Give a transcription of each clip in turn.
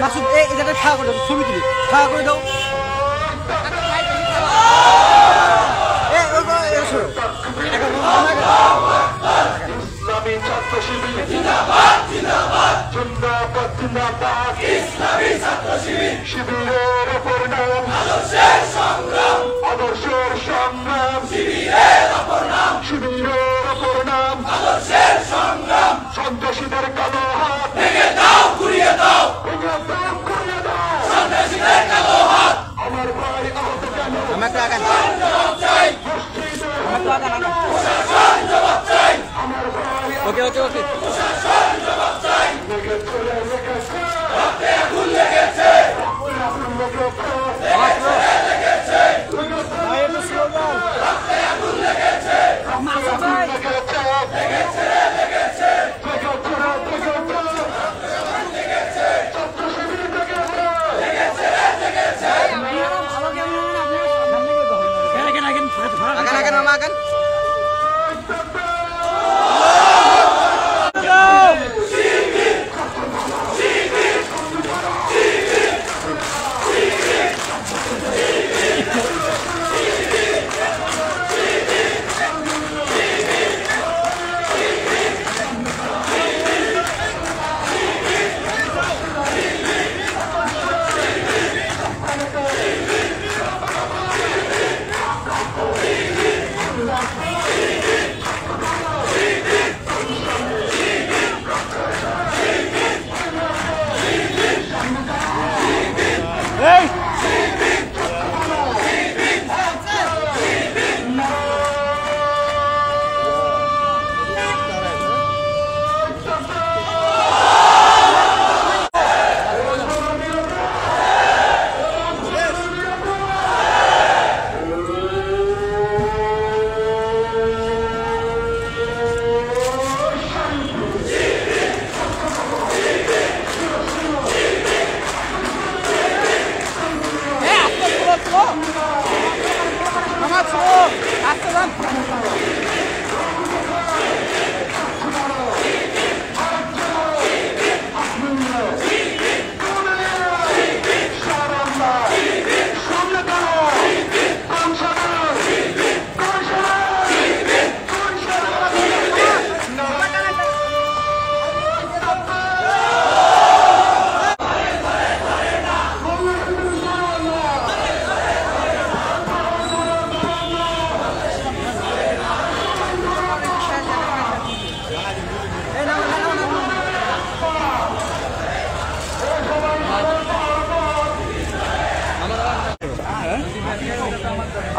মাসুদ এই জায়গাটা খাওয়া করে ছবি তুলি খাওয়া করে দাও শিবিরের অপর নাম আদর্শের সংগ্রাম আদর্শের সংগ্রাম শিবিরের অপর নাম শিবিরের অপর নাম আদর্শের সংগ্রাম সন্ত্রাসীদের কালো হাত ভেঙে দাও ঘুরিয়ে দাও ভেঙে দাও ঘুরিয়ে দাও সন্ত্রাসীদের কালো হাত আমার ভাই আহত কেন আমাকে আগান জবাব চাই আমাকে আগান প্রশাসন জবাব চাই আমার ভাই ওকে ওকে ওকে প্রশাসন জবাব চাই লেগেছে রক্তে আগুন লেগেছে আগুন লেগেছে লেগেছে ভাই এটা স্লোগান রক্তে আগুন লেগেছে মাসুদ ভাই লেগেছে লেগেছে লেগেছে লেগেছে ছাত্র শিবির লেগেছে লেগেছে লেগেছে ভালো কেমন আপনি আগান আগান মামা আগান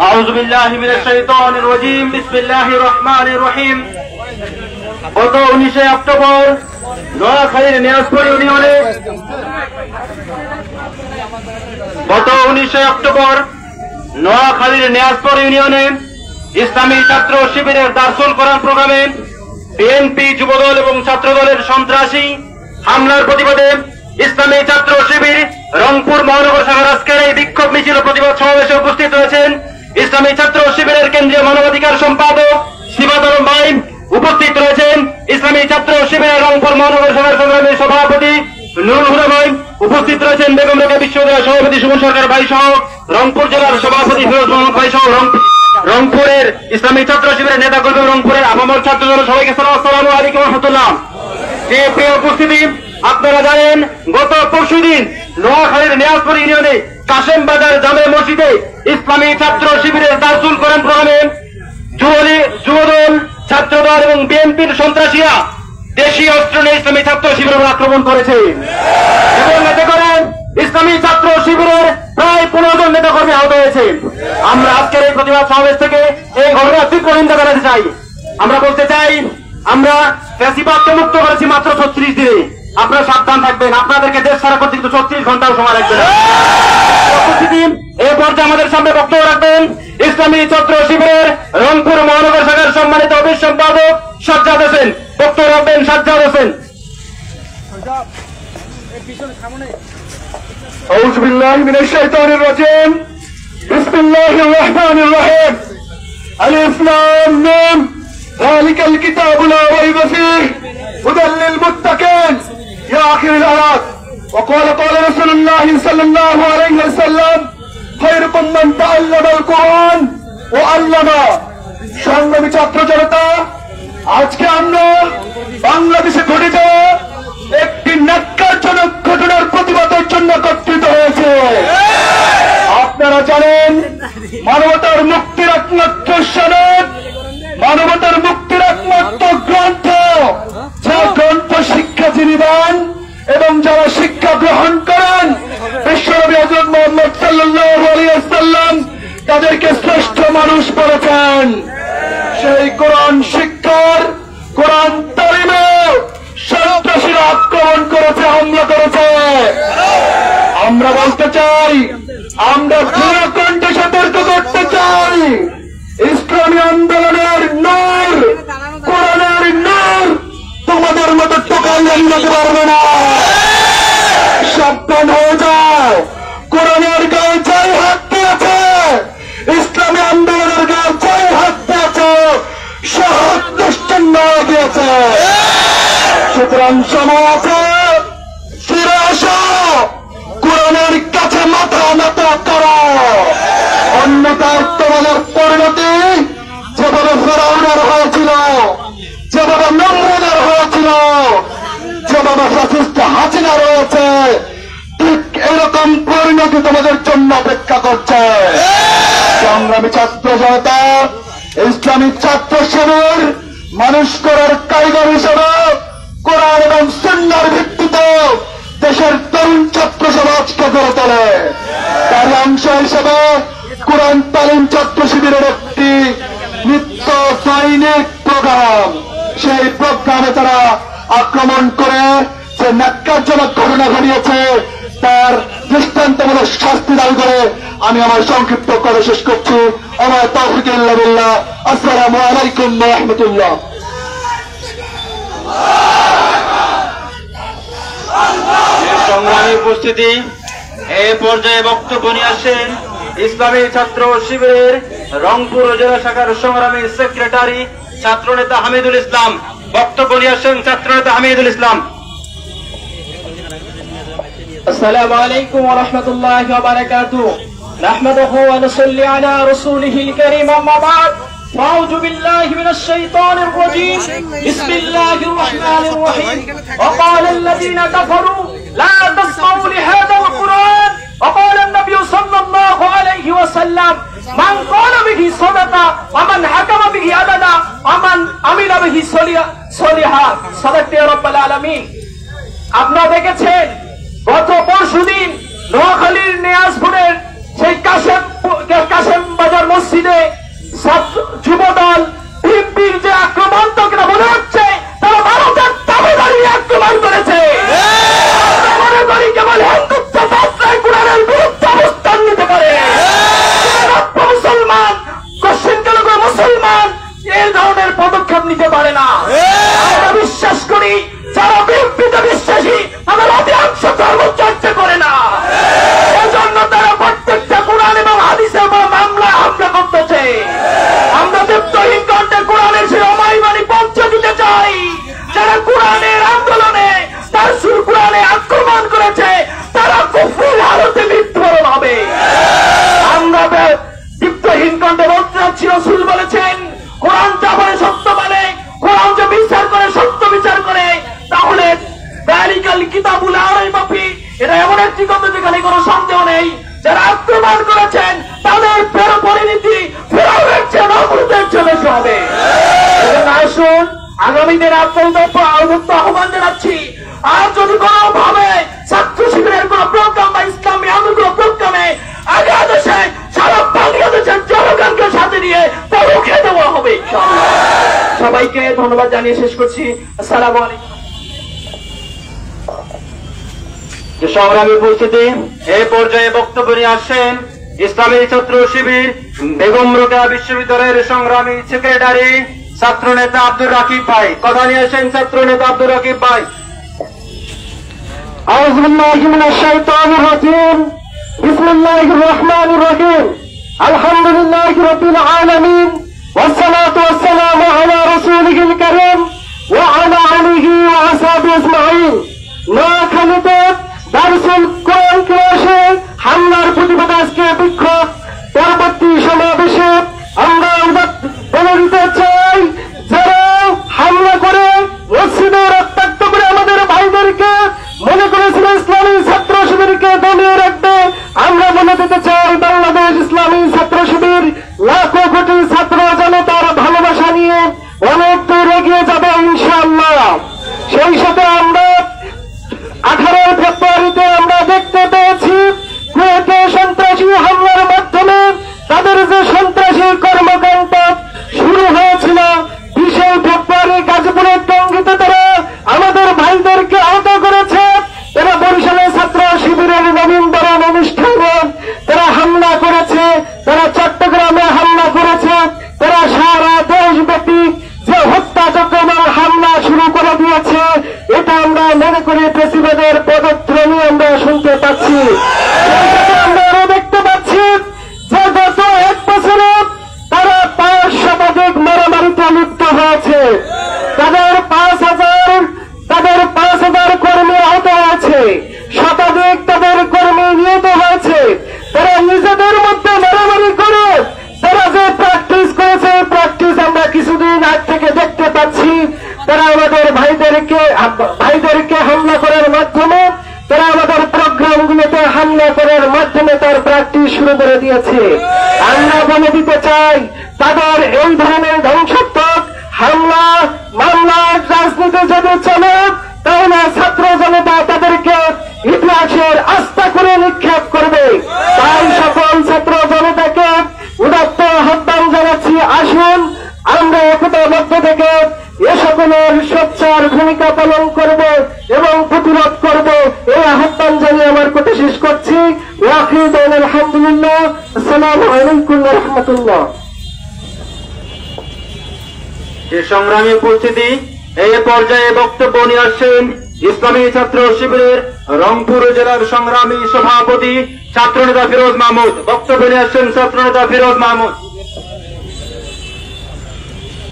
أعوذ بالله من الشيطان الرجيم بسم الله الرحمن الرحيم গত 19 অক্টোবর নোয়াখালীর নিয়াজপুর ইউনিয়নে ইসলামী ছাত্র শিবিরের দারসুল কোরআন প্রোগ্রামে বিএনপি যুবদল এবং ছাত্রদলের সন্ত্রাসী হামলার প্রতিবাদে ইসলামী ছাত্র শিবির রংপুর মহানগর শাখার আজকের এই বিক্ষোভ মিছিল প্রতিবাদ সমাবেশে উপস্থিত রয়েছেন ইসলামী ছাত্র শিবিরের কেন্দ্রীয় মানবাধিকার সম্পাদক সিবাত আলম ভাই, উপস্থিত রয়েছেন ইসলামী ছাত্র শিবিরের রংপুর মহানগর শাখার সংগ্রামী সভাপতি নুরুল হুদা ভাই, উপস্থিত রয়েছেন বেগম রোকেয়া বিশ্ববিদ্যালয়ের সভাপতি সুমন সরকার ভাই সহ রংপুর জেলার সভাপতি ফিরোজ মোহাম্মদ ভাই সহ রংপুরের ইসলামী ছাত্র শিবিরের নেতাকর্মী রংপুরের আপামর ছাত্রদল সবাইকে আসসালামু আলাইকুম ওয়া রাহমাতুল্লাহ। যে প্রিয় উপস্থিতি, আপনারা জানেন গত পরশুদিন নোয়াখালীর নিয়াজপুর ইউনিয়নে কাশেম বাজার জামে মসজিদে ইসলামী ছাত্র শিবিরের দারসুল কোরআন প্রোগ্রামে যুবদল ছাত্রদল এবং বিএনপির সন্ত্রাসীরা দেশীয় অস্ত্র নিয়ে ইসলামী ছাত্র শিবিরের আক্রমণ করেছে এবং এতে করে ইসলামী ছাত্র শিবিরের প্রায় 15 জন নেতাকর্মী আহত হয়েছে। আমরা আজকের এই প্রতিবাদ সমাবেশ থেকে এই ঘটনার তীব্র নিন্দা জানাতে চাই। আমরা বলতে চাই, আমরা ফ্যাসিবাদকে মুক্ত করেছি মাত্র 36 দিনে। আপনারা সাবধান থাকবেন, আপনাদেরকে দেশ ছাড়া করতে কিন্তু 36 ঘন্টাও সময় লাগবে না। এই পর্যায়ে আমাদের সামনে বক্তব্য রাখবেন ইসলামী ছাত্র শিবিরের রংপুর মহানগর শাখার সম্মানিত অফিস সম্পাদক সজ্জাদ আসবেন। বক্তব্য রাখবেন সাজ্জাদ হোসেন। পিছনে সামনে أعوذ بالله من الشيطان الرجيم بسم الله الرحمن الرحيم ألف لام ميم ذلك الكتاب لا ريب فيه هدى للمتقين يا آخر الآيات وقال رسول الله صلى الله عليه وسلم خيركم من تعلم القرآن وعلمه সংগ্রামী ছাত্র জনতা, আজকে আমরা বাংলাদেশে ঘটে যাওয়া একটি ন্যাক্কারজনক ঘটনার প্রতিবাদের জন্য একত্রিত হয়েছে। আপনারা জানেন, মানবতার মুক্তির একমাত্র সনদ, মানবতার মুক্তির একমাত্র গ্রন্থ, যা গ্রন্থ শিক্ষাজীবী দেন এবং যারা শিক্ষা গ্রহণ করেন, বিশ্বনবী হযরত মুহাম্মদ সাল্লাল্লাহু আলাইহি ওয়াসাল্লাম তাদেরকে শ্রেষ্ঠ মানুষ বলেছেন। সেই কোরআন শিক্ষার, কোরআন তালিমে সন্ত্রাসীরা আক্রমণ করেছে, হামলা করেছে। আমরা বলতে চাই, আমরা দৃঢ় কণ্ঠে সতর্ক করতে চাই, ইসলামী আন্দোলনের নূর, কোরআনের নূর তোমাদের মতো টোকাই আনতে পারবে না। সাবধান হয়ে যাও, কোরআনের গায়ে যাই হাত দিয়েছে, ইসলামী আন্দোলনের গায়ে যাই হাত দিয়েছে, সহজ নিশ্চিন্ন হয়ে গিয়েছে। সুতরাং সময় আছে, ফিরে আসো, কোরআনের কাছে মাথা নত করো, অন্যথায় তোমাদের পরিণতি যেভাবে ফেরাউনের হয়েছিল, যেভাবে নমরুদের হয়েছিল, যেভাবে ফ্যাসিস্ট হাসিনা রয়েছে, ঠিক এরকম পরিণতি তোমাদের জন্য অপেক্ষা করছে। সংগ্রামী ছাত্র জনতা, ইসলামিক ছাত্র শিবির মানুষ করার কারিগর হিসেবে কোরআন এবং সুন্নাহর ভিত্তিতে দেশের তরুণ ছাত্র সমাজকে গড়ে তোলে। তার অংশ হিসেবে কোরআন তালিম ছাত্র শিবিরের একটি নিত্য সৈনিক প্রোগ্রাম, সেই প্রোগ্রামে তারা আক্রমণ করে যে ন্যাক্কারজনক ঘটনা ঘটিয়েছে তার দৃষ্টান্তমূলক শাস্তি দাবি করে আমি আমার সংক্ষিপ্ত কথা শেষ করছি। আমার তাওফিক ইল্লা বিল্লাহ। আসসালামু আলাইকুম ওয়া রাহমাতুল্লাহ। সংগ্রামী উপস্থিতি, এই পর্যায়ে বক্তব্য নিয়ে আসেন ইসলামী ছাত্র শিবিরের রংপুর জেলা শাখার সংগ্রামী সেক্রেটারি ছাত্রনেতা হামিদুল ইসলাম। বক্তব্য নিয়ে আসেন ছাত্রনেতা হামিদুল ইসলাম। السلام عليكم ورحمة الله وبركاته. نحمده ونصلي على رسوله الكريم. أما بعد، فأعوذ بالله من الشيطان الرجيم. بسم الله الرحمن الرحيم. وقال الذين كفروا لا تسمعوا لهذا القرآن وقال النبي صلى الله عليه وسلم من قال به صدقة ومن حكم به عدلا ومن عمل به صالحا صدقت يا رب العالمين. আপনারা দেখেছেন গত পরশুদিন নোয়াখালীর নিয়াজপুরের সেই কাশেম বাজার মসজিদে যুবদল বিএনপির যে আক্রমণকারীরা মনে হচ্ছে তারা ভারতের দাবিদারি আক্রমণ করেছে। মনে করি কেবল হিন্দুত্ব শাস্ত্রের কোরআনের বিরুদ্ধে অবস্থান নিতে পারে মুসলমান, কোশ্চেন কেন করে মুসলমান এই ধরনের পদক্ষেপ নিতে পারে না। আমরা বিশ্বাস করি যারা বিএনপিতে বিশ্বাসী তাদের অধিকাংশ ধর্মচর্চা করে না, এজন্য তারা প্রত্যেকটা কোরআন এবং হাদিসের মামলা হামলা করতেছে। আমরা দীপ্তহীন কণ্ঠে কোরআনের সেই অমাইমানি পৌঁছে দিতে চাই, যারা কোরআনের আন্দোলনে তার সুর কোরআনে আক্রমণ করেছে তারা কুফরির হালতে মৃত্যুবরণ হবে। আমরা দীপ্তহীন কণ্ঠে বলতে চাচ্ছি, রাসূল বলেছেন কোরআন যা বলে সত্য বলে, কোরআন যে বিচার করে সত্য বিচার করে, তাহলে দালিকাল কিতাবুল লা রাইবা ফীহ, এটা এমন একটি কথা যেখানে কোনো সন্দেহ নেই। যারা আক্রমণ করেছেন তাদের পরিণতি ফেরাউনের চেয়ে নমরুদের চেয়ে বেশি হবে। এজন্য আসুন আগামী দিনে উন্মুক্ত আহ্বান জানাচ্ছি, আর যদি কোনো ভাবে ছাত্র শিবিরের কোন প্রোগ্রাম বা ইসলামী আন্দোলন প্রোগ্রামে আগে দেশে সারা বাংলাদেশের জনগণকে সাথে নিয়ে তা রুখে দেওয়া হবে ইনশাআল্লাহ। সবাইকে ধন্যবাদ জানিয়ে শেষ করছি। আসসালামু আলাইকুম। সংগ্রামী উপস্থিতি, এই পর্যায়ে বক্তব্য নিয়ে আসেন ইসলামী ছাত্র শিবির বেগম রোকেয়া বিশ্ববিদ্যালয়ের সংগ্রামী সেক্রেটারি ছাত্র নেতা আব্দুর রাকিব ভাই। কথা নিয়ে আসেন ছাত্র নেতা আব্দুর রাকিব ভাই। أعوذ بالله من الشيطان الرجيم بسم الله الرحمن الرحيم الحمد لله رب العالمين والصلاة والسلام على رسوله الكريم وعلى آله وأصحابه أجمعين নোয়াখালীতে দারুল কোরআন ক্লাসে হামলার প্রতিবাদে আজকে বিক্ষোভ পরবর্তী সমাবেশে আমরা বলে দিতে চাই, যারা হামলা করে মসজিদে রক্তাক্ত করে আমাদের ভাইদেরকে মনে করেছিল ইসলামী ছাত্র শিবিরকে দমিয়ে রাখবে, আমরা বলে দিতে চাই বাংলাদেশ ইসলামী ছাত্র শিবির লাখো কোটি ছাত্র জনতার ভালোবাসা নিয়ে অনেক দূর এগিয়ে যাবে ইনশাআল্লাহ। সেই সাথে আমরা 18 ফেব্রুয়ারিতে আমরা দেখতে পেয়েছি কুয়েতে সন্ত্রাসী হামলার মাধ্যমে তাদের যে সন্ত্রাসী কর্মকাণ্ড শুরু হয়েছিল, 20 ফেব্রুয়ারি গাজীপুরের টঙ্গীতে তারা আমাদের ভাইদেরকে আহত করেছে। তারা বরিশালে ছাত্র শিবিরের নবীনবরণ অনুষ্ঠানে তারা হামলা করেছে, তারা চট্টগ্রামে হামলা করেছে, তারা সারা দেশব্যাপী যে হত্যাযজ্ঞ এবং হামলা শুরু করে দিয়েছে, এটা আমরা মনে করি প্রেসিডেন্টের পদধ্বনি আমরা শুনতে পাচ্ছি। আমরা আরো দেখতে পাচ্ছি যে গত 1 বছরে তারা 5 শতাধিক মারামারিতে লিপ্ত হয়েছে, তাদের 5,000 কর্মী আহত হয়েছে, শতাধিক তাদের কর্মী নিহত হয়েছে। তারা নিজেদের মধ্যে মারামারি করে তারা যে প্র্যাকটিস করেছে, প্র্যাকটিস আমরা কিছুদিন আগ থেকে দেখতে পাচ্ছি। তারা আমাদের ভাইদেরকে হামলা করার মাধ্যমে, তারা আমাদের প্রোগ্রামগুলোতে হামলা করার মাধ্যমে তার প্র্যাকটিস শুরু করে দিয়েছে। আমরা বলে দিতে চাই, তাদের এই ধরনের ধ্বংসাত্মক হামলা মামলার রাজনীতি যদি চলে, তাহলে ছাত্র জনতা তাদেরকে ইতিহাসের আস্থা করে নিক্ষেপ করবে। তাই সকল ছাত্র জনতাকে উদাত্ত আহ্বান জানাচ্ছি, আসুন আমরা একতাবদ্ধ থেকে এ সকলের সোচ্চার ভূমিকা পালন করব এবং প্রতিরোধ করব, এই আহ্বান জানিয়ে আমার কথা শেষ করছি। আলহামদুলিল্লাহ, আসসালামু আলাইকুম ওয়া রাহমাতুল্লাহ। যে সংগ্রামী উপস্থিতি, এই পর্যায়ে বক্তব্য নিয়ে আসছেন ইসলামী ছাত্র শিবিরের রংপুর জেলার সংগ্রামী সভাপতি ছাত্রনেতা ফিরোজ মাহমুদ। বক্তব্য নিয়ে আসছেন ছাত্রনেতা ফিরোজ মাহমুদ।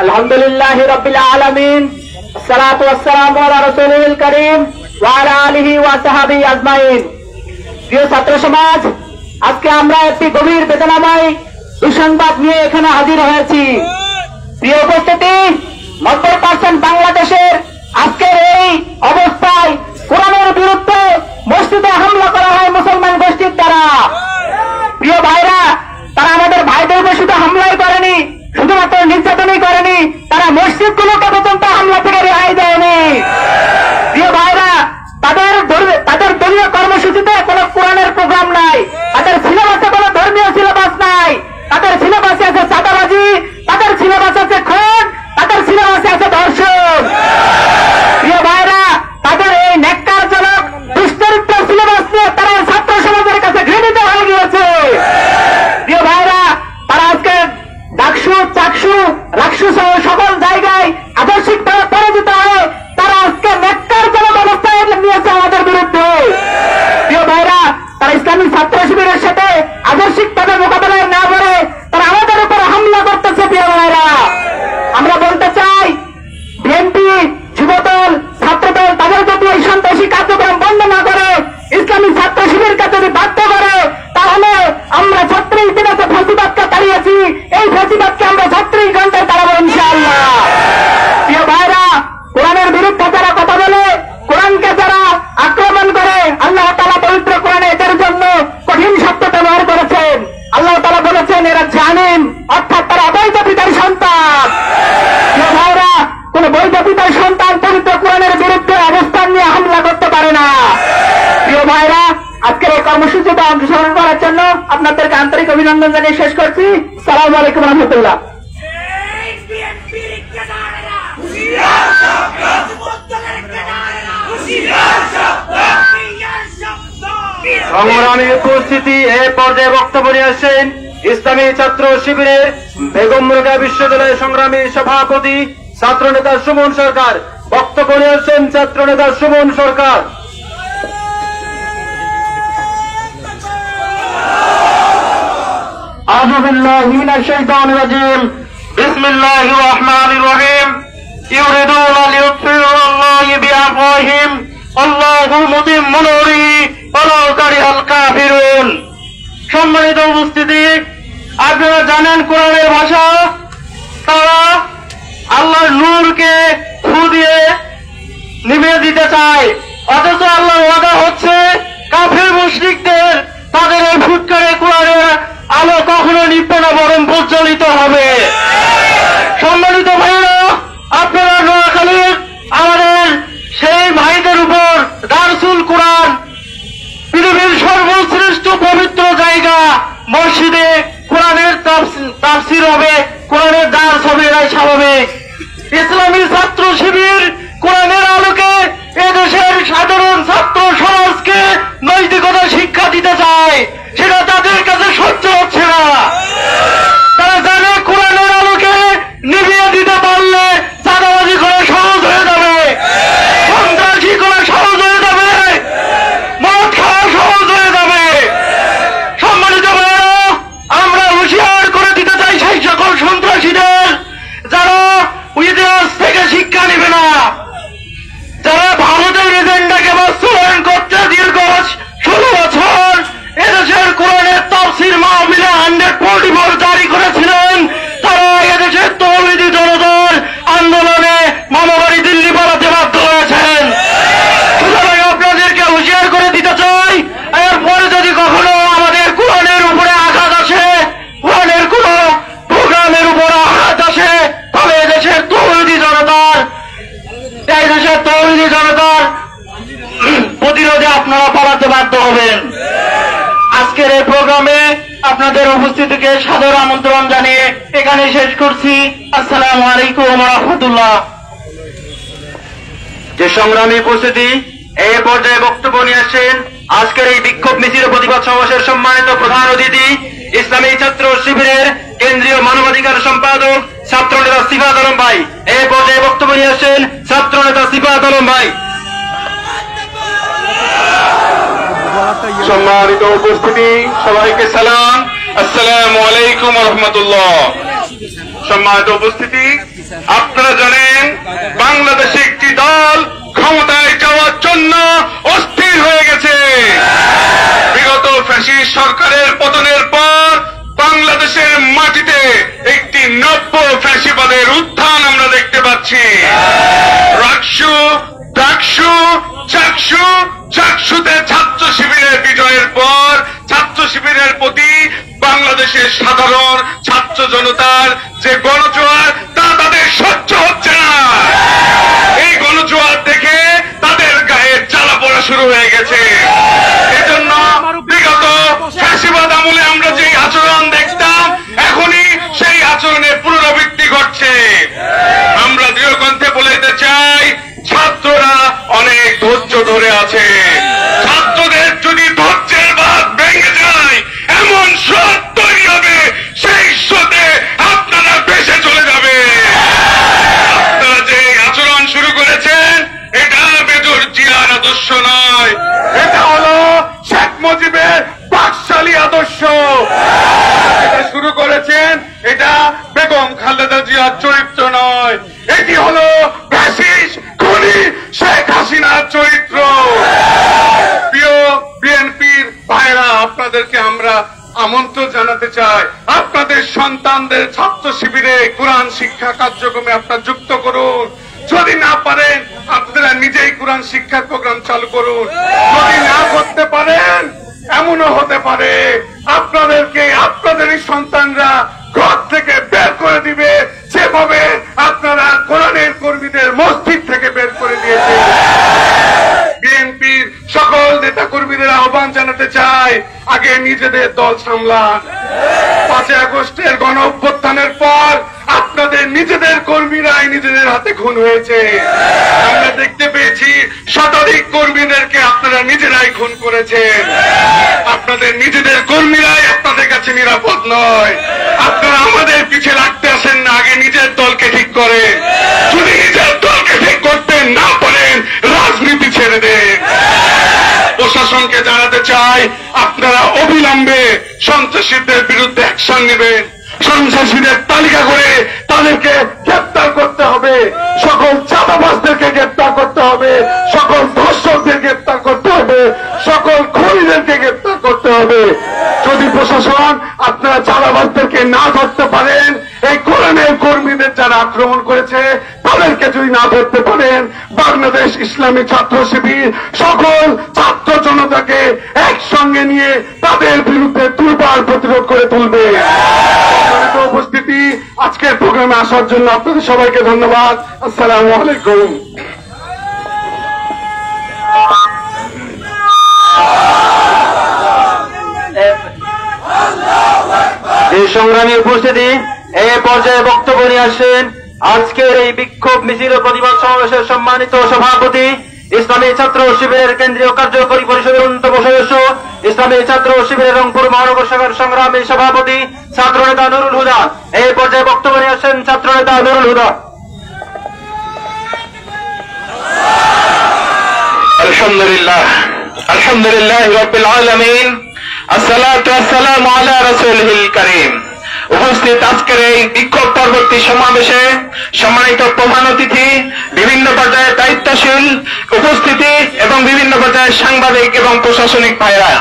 আলহামদুলিল্লাহি রাব্বিল আলামিন, আসসালাতু ওয়াসসালামু আলা রাসূলিল কারীম ওয়া আলা আলিহি ওয়া সাহবিহি আজমাইন। প্রিয় ছাত্র সমাজ, আজকে আমরা একটি গভীর বেদনাময় দুঃসংবাদ নিয়ে এখানে হাজির হয়েছি। প্রিয় উপস্থিতি, 90% বাংলাদেশের আজকের এই অবস্থায় কোরআনের বিরুদ্ধে মসজিদে হামলা করা হয় মুসলমান গোষ্ঠীর দ্বারা। প্রিয় ভাইরা, তারা আমাদের ভাইদেরকে শুধু হামলাই করেনি, শুধুমাত্র নির্যাতনই করেনি, তারা মসজিদগুলোকে পর্যন্ত হামলা থেকে রেহাই দেয়নি। প্রিয় ভাইরা, তাদের দলীয় কর্মসূচিতে কোনো কোরআনের প্রোগ্রাম নাই, তাদের সিলেবাসে কোনো ধর্মীয় সিলেবাস নাই, তাদের সিলেবাসে আছে চাঁদাবাজি, তাদের সিলেবাসে আছে খুন, তাদের সিলেবাসে আছে ধর্ষণ। প্রিয় ভাইরা, তাদের এই ন্যাক্কারজনক দুশ্চরিত্র সিলেবাস নিয়ে তারা ছাত্র সমাজের কাছে ঘৃণিত হয়ে গিয়েছে। প্রিয় ভাইরা, তারা আজকে ডাকসু, চাকসু, রাকসু সহ সকল জায়গায় আদর্শিকভাবে পরাজিত হয়ে তারা আজকে ন্যাক্কারজনক অবস্থায় নিয়েছে আমাদের বিরুদ্ধে। প্রিয় ভাইরা, তারা ইসলামী ছাত্র শিবিরের সাথে আদর্শিকভাবে মোকাবেলায় না করে তারা আমাদের উপর হামলা করতেছে। প্রিয় ভাইরা, আমরা বলতে চাই, বিএনপি, যুবদল, ছাত্রদল তাদের যদি এই সন্ত্রাসী কার্যক্রম বন্ধ না করে, ইসলামী ছাত্র শিবিরকে যদি বাধ্য করে, তাহলে আমরা 36 দিনে যে ফ্যাসিবাদকে তাড়িয়েছি, এই ফ্যাসিবাদকে আমরা 36 ঘন্টায় তাড়াবো ইনশাআল্লাহ। প্রিয় ভাইরা, কোরআনের বিরুদ্ধে যারা কথা বলে, কোরআনকে যারা আক্রমণ করে, আল্লাহ তাআলা পবিত্র কোরআনে এদের জন্য কঠিন শব্দ ব্যবহার করেছেন। আল্লাহ তাআলা বলেছেন, এরা জানেন, অর্থাৎ তারা অবৈধ পিতার সন্তান। প্রিয় ভাইরা, কোন বৈধ পিতার সন্তান পবিত্র কোরআনের বিরুদ্ধে অবস্থান নিয়ে হামলা করতে পারে না। প্রিয় ভাইরা, আজকের এই কর্মসূচিতে অংশগ্রহণ করার জন্য আপনাদেরকে আন্তরিক অভিনন্দন জানিয়ে শেষ করছি। আসসালামু আলাইকুম ওয়া রাহমাতুল্লাহ। সংগ্রামী উপস্থিতি, এই পর্যায়ে বক্তব্য নিয়ে আসছেন ইসলামী ছাত্র শিবিরের বেগম রোকেয়া বিশ্ববিদ্যালয়ের সংগ্রামী সভাপতি ছাত্র নেতা সুমন সরকার। বক্তব্য নিয়ে আসছেন ছাত্র নেতা সুমন সরকার। আউযু বিল্লাহি মিনাশ শাইতানির রাজিম। বিসমিল্লাহির রহমানির রহিম। ইউরিদুনা লিইউতফিউ আল্লাহি বিআফওয়াহিহিম আল্লাহু মুতিম্মু নূরিহি ওয়ালাউ কারিহাল কাফিরুন। সম্মানিত উপস্থিতি, আপনারা জানেন কোরআনের ভাষা, তারা আল্লাহর নূরকে ফু দিয়ে নিভিয়ে দিতে চায়, অথচ আল্লাহর ওয়াদা হচ্ছে কাফের মুশরিকদের তাদের এই ফুৎকারে কোরআনের আলো কখনো নিভবে না, বরং প্রজ্বলিত হবে। সম্মানিত ভাইরা, আপনারা নোয়াখালীর আমাদের সেই ভাইদের উপর দারসুল কোরআন, পৃথিবীর সর্বশ্রেষ্ঠ পবিত্র জায়গা, মসজিদে কোরআনের তাফসীর হবে, কোরআনের দার্স হবে, এটাই স্বাভাবিক। ইসলামী ছাত্র শিবির কোরআনের আলোকে এদেশের সাধারণ ছাত্র সমাজকে নৈতিকতা শিক্ষা দিতে চায়, সেটা তাদের কাছে সহ্য হচ্ছে না। তারা জানে কোরআনের আলোকে নিভিয়ে দিতে পারলে চাঁদাবাজি করা সহজ হয়ে যাবে, সন্ত্রাসী করা সহজ হয়ে যাবে, মদ খাওয়া সহজ হয়ে যাবে। সম্মানিত ভাইরা, আমরা হুঁশিয়ার করে দিতে চাই সেই সকল সন্ত্রাসীদের যারা ইতিহাস থেকে শিক্ষা নেবে না, যারা ভারতের এজেন্ডাকে বাস্তবায়ন করতে দীর্ঘ 16 বছর এদেশের কোরআনের তাফসীর মাহফিলে 144 জারি করেছিলেন, তারা এদেশের তৌহিদি জনতার আন্দোলনে মামাবাড়ি দিল্লি পালাতে বাধ্য হয়েছেন। সুতরাং আপনাদেরকে হুঁশিয়ার করে দিতে চাই, এরপরে যদি কখনো আমাদের কোরআনের উপরে আঘাত আসে, কোরআনের কোন প্রোগ্রামের উপরে আঘাত আসে, তবে এদেশের তৌহিদি জনতার প্রতিরোধে আপনারা পালাতে বাধ্য হবেন। আজকের এই প্রোগ্রামে আপনাদের উপস্থিতিকে সাদর আমন্ত্রণ জানিয়ে এখানে শেষ করছি। আসসালামু আলাইকুম ওয়া রাহমাতুল্লাহ। যে সংগ্রামী উপস্থিতি, এই পর্যায়ে বক্তব্য নিয়ে আসছেন আজকের এই বিক্ষোভ মিছিল প্রতিবাদ সমাবেশের সম্মানিত প্রধান অতিথি, ইসলামী ছাত্র শিবিরের কেন্দ্রীয় মানবাধিকার সম্পাদক ছাত্র নেতা সিফাত আলম ভাই। এই পর্যায়ে বক্তব্য নিয়ে আসছেন ছাত্র নেতা সিফাত আলম ভাই। সম্মানিত উপস্থিতি, সবাইকে সালাম, আসসালামু আলাইকুম ওয়া রাহমাতুল্লাহ। সম্মানিত উপস্থিতি, আপনারা জানেন বাংলাদেশে একটি দল ক্ষমতায় যাওয়ার জন্য অস্থির হয়ে গেছে। বিগত ফ্যাসিস্ট সরকারের পতনের পর বাংলাদেশের মাটিতে একটি নব্য ফ্যাসিবাদের উত্থান আমরা দেখতে পাচ্ছি। রাকসু, ডাকসু, চাকসু, চাকসুতে ছাত্র শিবিরের বিজয়ের পর ছাত্র শিবিরের প্রতি বাংলাদেশের সাধারণ ছাত্র জনতার যে গণজোয়ার, তা তাদের সহ্য হচ্ছে না। এই গণজোয়ার দেখে তাদের গায়ে জ্বালা পড়া শুরু হয়ে গেছে। এজন্য বিগত ফ্যাসিবাদ আমলে আমরা যে আচরণ দেখতাম, এখনই সেই আচরণের পুনরাবৃত্তি ঘটছে। আমরা দৃঢ়কণ্ঠে বলে দিতে চাই, ছাত্ররা অনেক ধৈর্য ধরে আছে। ছাত্রদের যদি ধৈর্যের বাঁধ ভেঙে যায়, এমন স্রোত তৈরি হবে, সেই স্রোতে আপনারা ভেসে চলে যাবে। আপনারা যে আচরণ শুরু করেছেন, এটা মেজর জিয়ার আদর্শ নয়, এটা হলো শেখ মুজিবের বাকশালী আদর্শ। এটা শুরু করেছেন, এটা বেগম খালেদা জিয়ার চরিত্র নয়, এটি হলো ফ্যাসিস্ট খুনি শেখ হাসিনার চরিত্র। প্রিয় বিএনপির ভাইরা, আপনাদেরকে আমরা আমন্ত্রণ জানাতে চাই, আপনাদের সন্তানদের ছাত্র শিবিরে কোরআন শিক্ষা কার্যক্রমে আপনারা যুক্ত করুন। যদি না পারেন, আপনারা নিজেই কোরআন শিক্ষার প্রোগ্রাম চালু করুন। যদি না করতে পারেন, এমনও হতে পারে আপনাদেরকে আপনাদেরই সন্তানরা ঘর থেকে বের করে দিবে, যেভাবে আপনারা কোরআনের কর্মীদের মসজিদ থেকে বের করে দিয়েছেন। বিএনপির সকল নেতা কর্মীদের আহ্বান জানাতে চাই, আগে নিজেদের দল সামলান। 5 আগস্টের গণ অভ্যুত্থানের পর আপনাদের নিজেদের কর্মীরাই নিজেদের হাতে খুন হয়েছে। আমরা দেখতে পেয়েছি শতাধিক কর্মীদেরকে আপনারা নিজেরাই খুন করেছেন। আপনাদের নিজেদের কর্মীরাই আপনাদের কাছে নিরাপদ নয়। আপনারা আমাদের পিছে লাগতে আসেন না, আগে নিজের দলকে ঠিক করে। যদি নিজের দলকে ঠিক করতে না পারেন, রাজনীতি ছেড়ে দেন। প্রশাসনকে জানাতে চাই, আপনারা অবিলম্বে সন্ত্রাসীদের বিরুদ্ধে অ্যাকশন নেবেন। সন্ত্রাসীদের তালিকা করে তাদেরকে গ্রেপ্তার করতে হবে, সকল চাঁদাবাজদেরকে গ্রেপ্তার করতে হবে, সকল ধর্ষকদের গ্রেপ্তার করতে হবে, সকল খুনিদেরকে গ্রেপ্তার করতে হবে। যদি প্রশাসন আপনারা চাঁদাবাজদেরকে না ধরতে পারেন, এই কোরআনের কর্মীদের যারা আক্রমণ করেছে তাদেরকে যদি না ধরতে পারেন, বাংলাদেশ ইসলামী ছাত্র শিবির সকল ছাত্র জনতাকে একসঙ্গে নিয়ে তাদের বিরুদ্ধে দুর্বার প্রতিরোধ করে তুলবে। উপস্থিতি, আজকের প্রোগ্রামে আসার জন্য আপনাদের সবাইকে ধন্যবাদ। আসসালামু আলাইকুম। এই সংগ্রামী উপস্থিতি, এই পর্যায়ে বক্তব্য নিয়ে আসেন আজকের এই বিক্ষোভ মিছিল ও প্রতিবাদ সমাবেশের সম্মানিত সভাপতি, ইসলামী ছাত্র শিবিরের কেন্দ্রীয় কার্যকরী পরিষদের অন্যতম সদস্য, ইসলামী ছাত্র শিবিরের রংপুর মহানগর শাখার সংগ্রামী সভাপতি ছাত্রনেতা নুরুল হুদা। এই পর্যায়ে বক্তব্য নিয়ে আসেন ছাত্রনেতা নুরুল হুদা। আলহামদুলিল্লাহ, আলহামদুলিল্লাহ রাব্বিল আলামিন, আসসালাতু ওয়াসসালামু আলা রাসূলিল কারীম। উপস্থিত আজকের এই বিক্ষোভ পরবর্তী সমাবেশে সম্মানিত প্রধান অতিথি, বিভিন্ন পর্যায়ে দায়িত্বশীল উপস্থিতি এবং বিভিন্ন পর্যায়ে সাংবাদিক এবং প্রশাসনিক ভাইরা,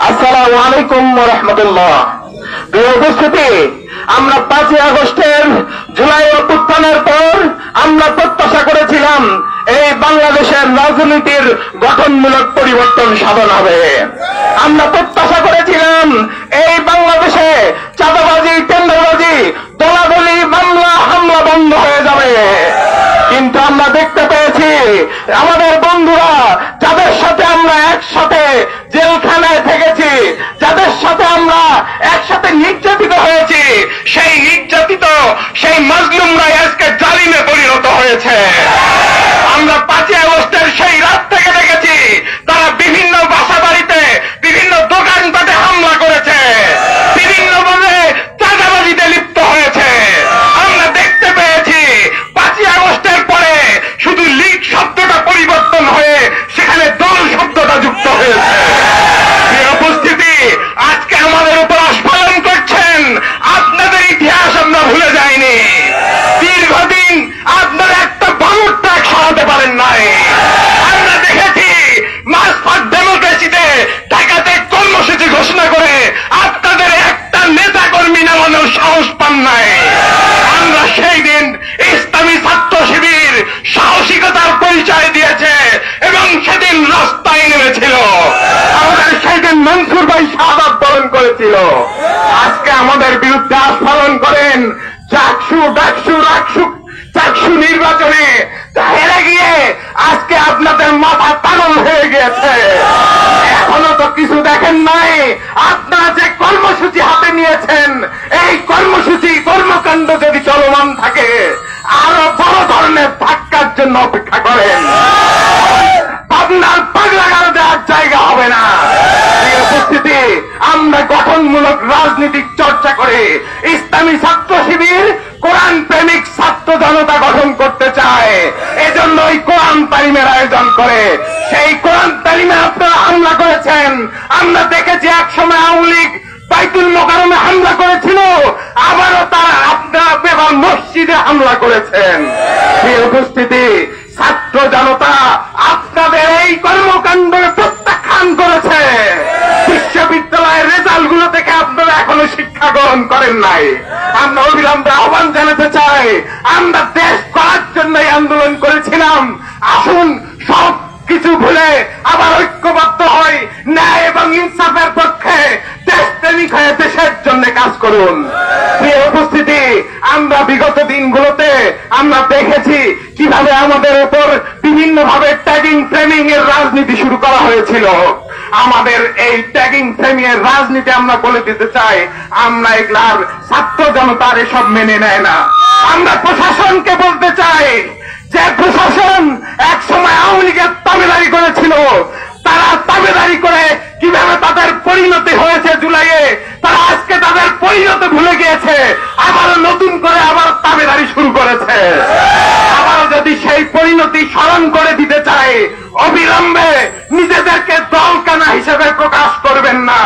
আসসালামু আলাইকুম ওয়া রাহমাতুল্লাহ। প্রিয় উপস্থিতি, আমরা 5 আগস্টের জুলাই অভ্যুত্থানের পর আমরা প্রত্যাশা করেছিলাম এই বাংলাদেশের রাজনীতির গঠনমূলক পরিবর্তন সাধন হবে। আমরা প্রত্যাশা করেছিলাম এই বাংলাদেশে চাঁদাবাজি, টেন্ডারবাজি, দলাদলি, মামলা হামলা বন্ধ হয়ে যাবে। কিন্তু আমরা দেখতে পেয়েছি আমাদের বন্ধুরা যাদের সাথে আমরা একসাথে জেলখানায় থেকেছি, যাদের সাথে আমরা একসাথে নির্যাতিত হয়েছি, সেই নির্যাতিত সেই মাজলুমরাই আজকে জালিমে পরিণত হয়েছে। আমরা 5 আগস্টের সেই রাত থেকে দেখেছি তারা বিভিন্ন বাসা বাড়িতে, বিভিন্ন দোকানপাটে হামলা করেছে, বিভিন্নভাবে চাঁদাবাজিতে লিপ্ত হয়েছে। আমরা দেখতে পেয়েছি 5 আগস্টের পরে শুধু লীগ শব্দটা পরিবর্তন হয়ে সেখানে দল শব্দটা যুক্ত হয়েছে। উপস্থিতি, আজকে আমাদের উপর আস্ফালন করছেন, আপনাদের ইতিহাস আমরা ভুলে যাইনি। দীর্ঘদিন আপনারা একটা বালুর ট্রাক সরাতে পারেন নাই। আমরা দেখেছি মার্চ ফর ডেমোক্রেসিতে ঢাকাতে কর্মসূচি ঘোষণা করে আপনাদের একটা নেতা কর্মী নামানোর সাহস পান নাই। আমরা সেই দিন ইসলামী ছাত্র শিবির সাহসিকতার পরিচয় দিয়েছে এবং সেদিন রাস্তায় নেমেছিল। আমাদের সেই দিন মনসুর ভাই শাহাদাত বরণ করেছিল। আজকে আমাদের বিরুদ্ধে আস্ফালন করেন চাকসু নির্বাচনে হেরে গিয়ে আজকে আপনাদের মাথা পাগল হয়ে গেছে। এখনো তো কিছু দেখেন নাই। আপনারা যে কর্মসূচি হাতে নিয়েছেন, এই কর্মসূচি কর্মকাণ্ড যদি চলমান থাকে আরো বড় ধরনের ধাক্কার জন্য অপেক্ষা করেন। আপনার পাগলাগার দেওয়ার জায়গা হবে না। উপস্থিতি, আমরা গঠনমূলক রাজনীতিক চর্চা করে ইসলামী ছাত্র শিবির কোরআন প্রেমিক ছাত্র জনতা গঠন করতে চায়। এজন্য এই কোরআন তালিমের আয়োজন করে। সেই কোরআন তালিমে আপনারা হামলা করেছেন। আমরা দেখেছি একসময় আওয়ামী লীগ বাইতুল মোকাররমে হামলা করেছিল, আবারও তারা আপনারা এবার মসজিদে হামলা করেছেন। এই উপস্থিতি, ছাত্র জনতা আপনাদের এই কর্মকাণ্ডে প্রত্যাখ্যান করেছে। বিশ্ববিদ্যালয়ের রেজাল্ট গুলো থেকে আপনারা এখনো শিক্ষা গ্রহণ করেন নাই। আমরা অবিলম্বে আহ্বান জানাতে চাই, আমরা দেশ করার জন্যই আন্দোলন করেছিলাম। আসুন সব কিছু ভুলে আবার ঐক্যবদ্ধ হয়, ন্যায় এবং ইনসাফের পক্ষে দেশপ্রেমিক হয়ে দেশের জন্য কাজ করুন। প্রিয় উপস্থিতি, আমরা বিগত দিনগুলোতে আমরা দেখেছি কিভাবে আমাদের উপর বিভিন্নভাবে ট্যাগিং ফ্রেমিং এর রাজনীতি শুরু করা হয়েছিল। আমাদের এই ট্যাগিং ফ্রেমিং এর রাজনীতি আমরা বলে দিতে চাই, আমরা এগুলার ছাত্র জনতার এসব মেনে নেয় না। আমরা প্রশাসনকে বলতে চাই যে প্রশাসন এক সময় আওয়ামী লীগের তাবেদারি করেছিল, তারা তাবেদারি করে কিভাবে তাদের পরিণতি হয়েছে জুলাইয়ে, তারা আজকে তাদের পরিণত ভুলে গিয়েছে, আবার নতুন করে আবার তাবেদারি শুরু করেছে। আবার যদি সেই পরিণতি স্মরণ করে দিতে চায়, অবিলম্বে নিজেদেরকে দলকানা হিসেবে প্রকাশ করবেন না।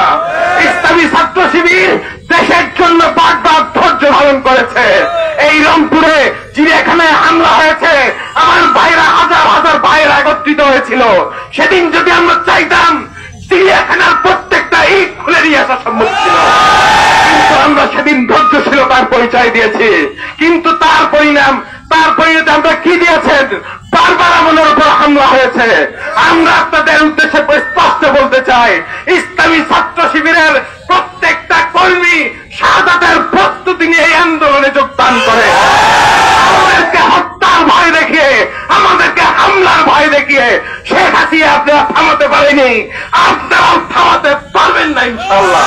ইসলামী ছাত্র শিবির দেশের জন্য বারবার ধৈর্য ধারণ করেছে। এই রংপুরে চিড়িয়াখানায় হামলা হয়েছে, আমার ভাইরা হাজার হাজার ভাইরা একত্রিত হয়েছিল। সেদিন যদি আমরা চাইতাম, চিড়িয়াখানার প্রত্যেকটা ইট খুলে নিয়ে আসা সম্ভব ছিল, কিন্তু আমরা সেদিন ধৈর্যশীলতার পরিচয় দিয়েছি। কিন্তু তার পরিণতি আমরা কি দিয়েছেন? বারবার আমাদের উপর হামলা হয়েছে। আমরা আপনাদের উদ্দেশ্যে স্পষ্ট বলতে চাই, ইসলামী ছাত্র শিবিরের প্রত্যেকটা কর্মী শাহাদাতের প্রস্তুতি নিয়ে এই আন্দোলনে যোগদান করে। আমাদেরকে হত্যার ভয় দেখিয়ে, আমাদেরকে হামলার ভয় দেখিয়ে শেখ হাসিনা আপনারা থামাতে পারেনি, আপনারাও থামাতে পারবেন না ইনশাআল্লাহ।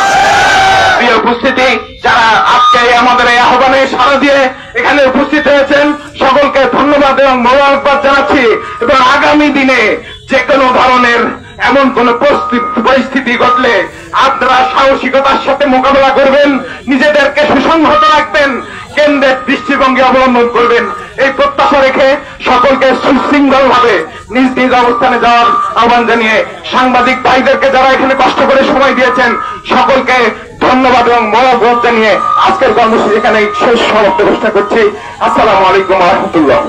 প্রিয় উপস্থিতি, যারা আজকে আমাদের এই আহ্বানে সাড়া দিয়ে এখানে উপস্থিত হয়েছেন, সকলকে ধন্যবাদ এবং মোবারকবাদ জানাচ্ছি। এবং আগামী দিনে যে কোনো ধরনের এমন কোন পরিস্থিতি ঘটলে আপনারা সাহসিকতার সাথে মোকাবেলা করবেন, নিজেদেরকে সুসংহত রাখবেন, কেন্দ্রের দৃষ্টিভঙ্গি অবলম্বন করবেন, এই প্রত্যাশা রেখে সকলকে সুশৃঙ্খল ভাবে নিজ নিজ অবস্থানে যাওয়ার আহ্বান জানিয়ে সাংবাদিক ভাইদেরকে যারা এখানে কষ্ট করে সময় দিয়েছেন সকলকে ধন্যবাদ এবং মোবারকবাদ জানিয়ে আজকের কর্মসূচি এখানে শেষ সমাপ্ত ঘোষণা করছি। আসসালামু আলাইকুম ওয়া রাহমাতুল্লাহ।